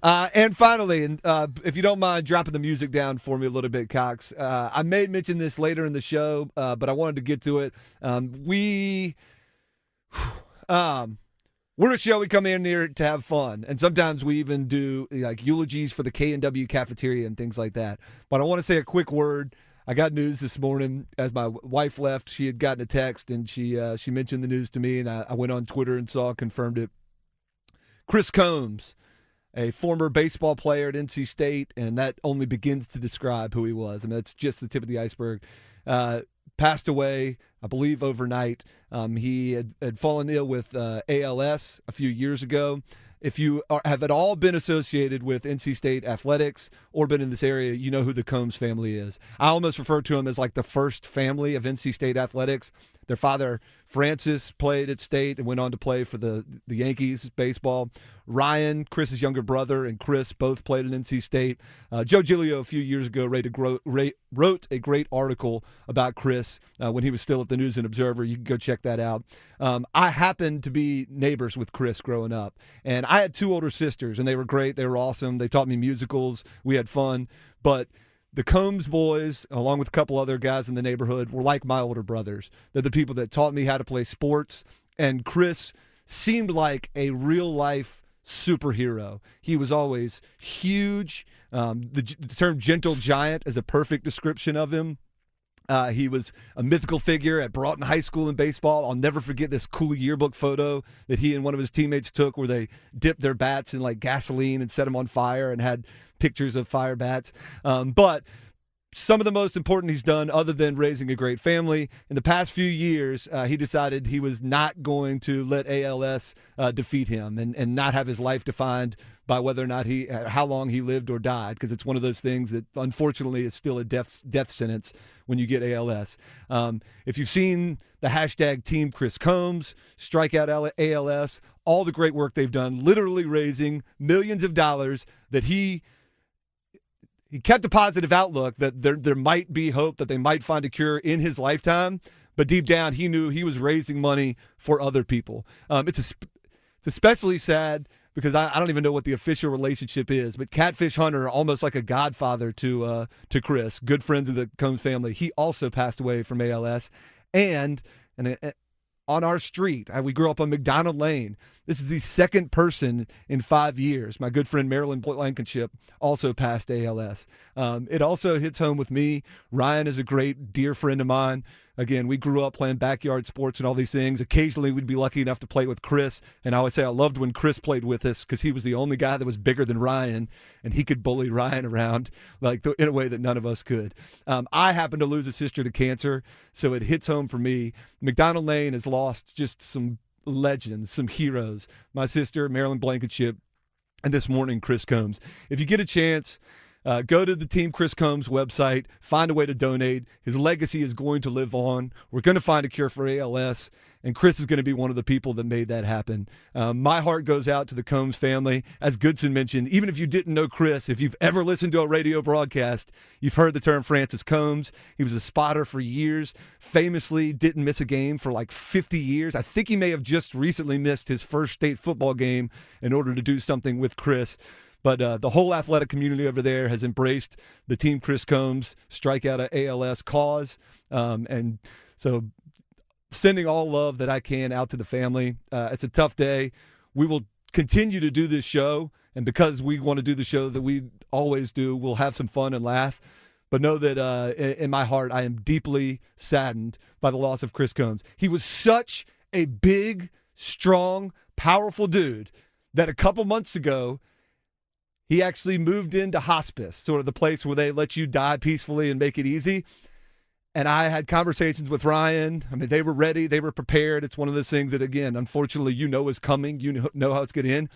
And finally, and if you don't mind dropping the music down for me a little bit, Cox, I may mention this later in the show, but I wanted to get to it. Um, we're a show. We come in here to have fun, and sometimes we even do like eulogies for the K&W cafeteria and things like that. But I want to say a quick word. I got news this morning as my wife left. She had gotten a text, and she mentioned the news to me, and I went on Twitter and confirmed it. Chris Combs, a former baseball player at NC State, and that only begins to describe who he was. I mean, that's just the tip of the iceberg. Passed away, I believe, overnight. He had fallen ill with ALS a few years ago. If you have at all been associated with NC State athletics or been in this area, you know who the Combs family is. I almost refer to them as like the first family of NC State athletics. Their father, Francis, played at State and went on to play for the Yankees baseball. Ryan, Chris's younger brother, and Chris both played at NC State. Joe Giglio a few years ago wrote a great article about Chris when he was still at the News and Observer. You can go check that out. I happened to be neighbors with Chris growing up, and I had two older sisters, and they were great. They were awesome. They taught me musicals. We had fun. But the Combs boys, along with a couple other guys in the neighborhood, were like my older brothers. They're the people that taught me how to play sports, and Chris seemed like a real-life superhero. He was always huge. The term gentle giant is a perfect description of him. He was a mythical figure at Broughton High School in baseball. I'll never forget this cool yearbook photo that he and one of his teammates took where they dipped their bats in like gasoline and set them on fire and had pictures of fire bats. But some of the most important he's done, other than raising a great family, in the past few years, he decided he was not going to let ALS defeat him and not have his life defined by whether or not how long he lived or died, because it's one of those things that unfortunately is still a death sentence when you get ALS. If you've seen the hashtag Team Chris Combs, Strikeout ALS, all the great work they've done, literally raising millions of dollars, that he kept a positive outlook that there might be hope that they might find a cure in his lifetime, but deep down he knew he was raising money for other people. It's especially sad because I don't even know what the official relationship is, but Catfish Hunter, almost like a godfather to Chris, good friends of the Combs family, he also passed away from ALS. And on our street, we grew up on McDonald Lane. This is the second person in 5 years. My good friend Marilyn Blankenship also passed ALS. It also hits home with me. Ryan is a great, dear friend of mine. Again, we grew up playing backyard sports and all these things. Occasionally, we'd be lucky enough to play with Chris, and I would say I loved when Chris played with us because he was the only guy that was bigger than Ryan, and he could bully Ryan around in a way that none of us could. I happened to lose a sister to cancer, so it hits home for me. McDonald Lane has lost just some legends, some heroes. My sister, Marilyn Blankenship, and this morning, Chris Combs. If you get a chance, go to the Team Chris Combs website, find a way to donate. His legacy is going to live on. We're going to find a cure for ALS, and Chris is going to be one of the people that made that happen. My heart goes out to the Combs family. As Goodson mentioned, even if you didn't know Chris, if you've ever listened to a radio broadcast, you've heard the term Francis Combs. He was a spotter for years, famously didn't miss a game for like 50 years. I think he may have just recently missed his first state football game in order to do something with Chris. But the whole athletic community over there has embraced the Team Chris Combs Strikeout ALS cause. And so sending all love that I can out to the family. It's a tough day. We will continue to do this show. And because we want to do the show that we always do, we'll have some fun and laugh. But know that in my heart, I am deeply saddened by the loss of Chris Combs. He was such a big, strong, powerful dude that a couple months ago, he actually moved into hospice, sort of the place where they let you die peacefully and make it easy. And I had conversations with Ryan. I mean, they were ready. They were prepared. It's one of those things that, again, unfortunately, is coming. You know how it's going to end.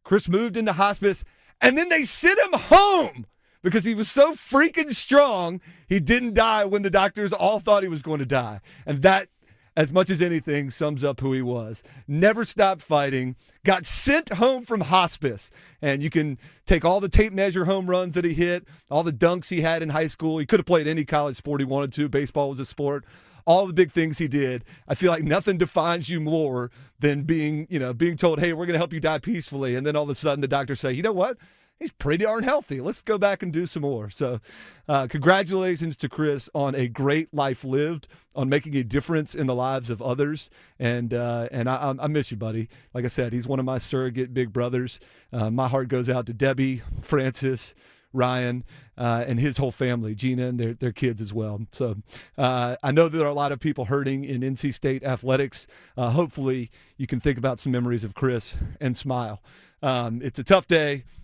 Chris moved into hospice, and then they sent him home because he was so freaking strong, he didn't die when the doctors all thought he was going to die. And that, as much as anything, sums up who he was. Never stopped fighting, got sent home from hospice. And you can take all the tape measure home runs that he hit, all the dunks he had in high school. He could have played any college sport he wanted to. Baseball was a sport. All the big things he did. I feel like nothing defines you more than being told, hey, we're going to help you die peacefully. And then all of a sudden the doctors say, you know what? he's pretty darn healthy. Let's go back and do some more. So congratulations to Chris on a great life lived, on making a difference in the lives of others. And I miss you, buddy. Like I said, he's one of my surrogate big brothers. My heart goes out to Debbie, Francis, Ryan, and his whole family, Gina and their kids as well. So I know there are a lot of people hurting in NC State athletics. Hopefully you can think about some memories of Chris and smile. It's a tough day.